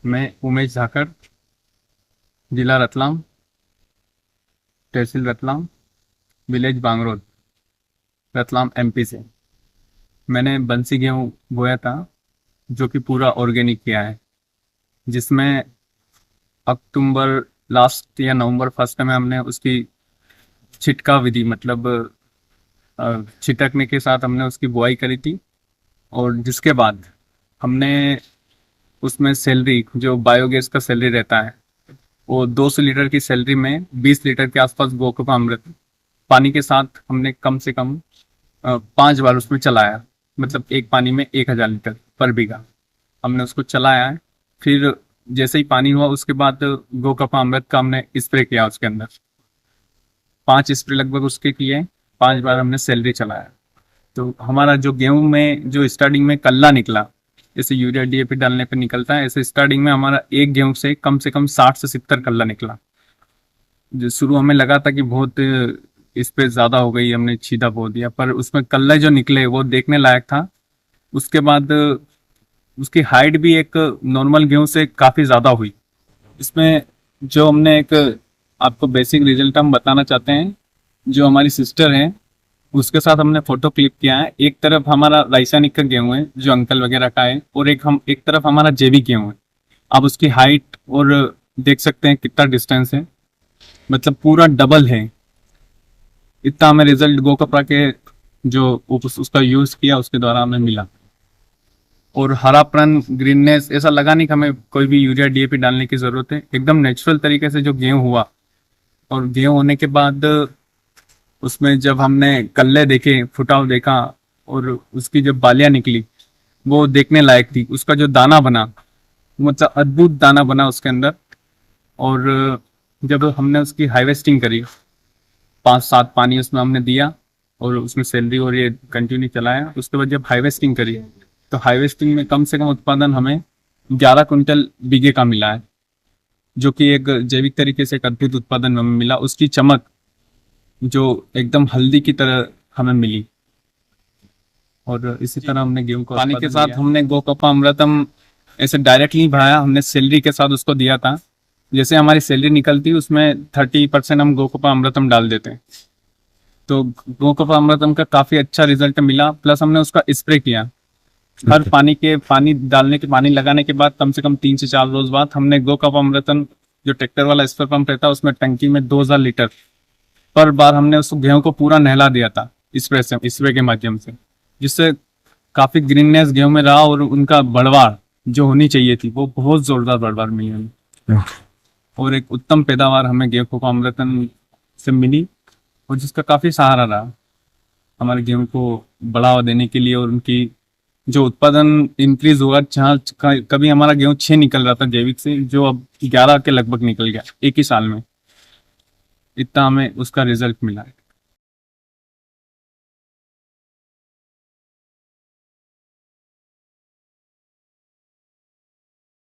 मैं उमेश झाकर, जिला रतलाम, तहसील Ratlam, village बांगरोड, Ratlam MP से। मैंने बंसी गेहूँ बोया था, जो कि पूरा ऑर्गेनिक किया है, जिसमें अक्टूबर लास्ट या नवंबर फर्स्ट में हमने उसकी छिटका विधि मतलब छिटकने के साथ हमने उसकी बुआई करी थी। और जिसके बाद हमने उसमें सैलरी, जो बायोगैस का सैलरी रहता है, वो 200 लीटर की सैलरी में 20 लीटर के आसपास गोकू का अमृत पानी के साथ हमने कम से कम 5 बार उसमें चलाया। मतलब एक पानी में 1000 लीटर पर बीघा हमने उसको चलाया है। फिर जैसे ही पानी हुआ उसके बाद गोकपा अमृत का हमने स्प्रे किया उसके अंदर, 5 स्प्रे लगभग उसके किए। 5 बार हमने सैलरी चलाया। तो हमारा जो गेहूं में जो स्टार्टिंग में कल्ला निकला, जैसे यूरिया डीएपी डालने पे निकलता है, ऐसे स्टार्टिंग में हमारा एक गेहूं से कम 60 से 70 कल्ला निकला। जो शुरू हमें लगा था कि बहुत इस पे ज्यादा हो गई, हमने छीदा बो दिया, पर उसमें कल्ले जो निकले वो देखने लायक था। उसके बाद उसकी हाइट भी एक नॉर्मल गेहूं से काफी ज्यादा हुई। इसमें जो हमने एक आपको बेसिक रिजल्ट हम बताना चाहते हैं। जो हमारी सिस्टर है उसके साथ हमने फोटो क्लिक किया है। एक तरफ हमारा रासायनिक का गेहूं है जो अंकल वगैरह का है, और एक तरफ हमारा जैविक गेहूं है। आप उसकी हाइट और देख सकते हैं कितना डिस्टेंस है, मतलब पूरा डबल है। इतना हमें रिजल्ट गोकपरा के जो उसका यूज किया उसके द्वारा हमें मिला। और हरापन ग्रीननेस ऐसा लगा नहीं कि हमें कोई भी यूरिया डीएपी डालने की जरूरत है। एकदम नेचुरल तरीके से जो गेहूं हुआ, और गेहूं होने के बाद उसमें जब हमने कल्ले देखे, फुटाव देखा, और उसकी जब बालियां निकली वो देखने लायक थी। उसका जो दाना बना, मतलब अद्भुत दाना बना उसके अंदर। और जब हमने उसकी हार्वेस्टिंग करी, 5-7 पानी उसमें हमने दिया, और उसमें सैलरी और ये कंटिन्यू चलाया। उसके बाद जब हार्वेस्टिंग करी, तो हार्वेस्टिंग में कम से कम उत्पादन हमें 11 क्विंटल बीघे का मिला है, जो कि एक जैविक तरीके से एक अद्भुत उत्पादन हमें मिला। उसकी चमक जो एकदम हल्दी की तरह हमें मिली। और इसी तरह हमने गेहूं को पानी के साथ हमने गोकपा अमृतम ऐसे डायरेक्टली बढ़ाया, हमने सैलरी के साथ उसको दिया था। जैसे हमारी सैलरी निकलती उसमें 30% हम गोकपा अमृतम डाल देते हैं। तो गोकपा अमृतम का काफी अच्छा रिजल्ट मिला। प्लस हमने उसका स्प्रे किया। हर पानी डालने के, पानी लगाने के बाद कम से कम 3 से 4 रोज बाद हमने गोकपा अमृतम, जो ट्रैक्टर वाला स्प्रे पंप रहता है, उसमें टंकी में 2000 लीटर पर बार हमने उस गेहूं को पूरा नहला दिया था स्प्रे के माध्यम से, जिससे काफी ग्रीननेस गेहूं में रहा, और उनका बढ़वार जो होनी चाहिए थी वो बहुत जोरदार बढ़वार मिली हमें। और एक उत्तम पैदावार हमें गेहूं को अमृतन से मिली, और जिसका काफी सहारा रहा हमारे गेहूं को बढ़ावा देने के लिए। और उनकी जो उत्पादन इंक्रीज हुआ, जहाँ कभी हमारा गेहूं 6 निकल रहा था जैविक से, जो अब 11 के लगभग निकल गया एक ही साल में। इतना हमें उसका रिजल्ट मिला है।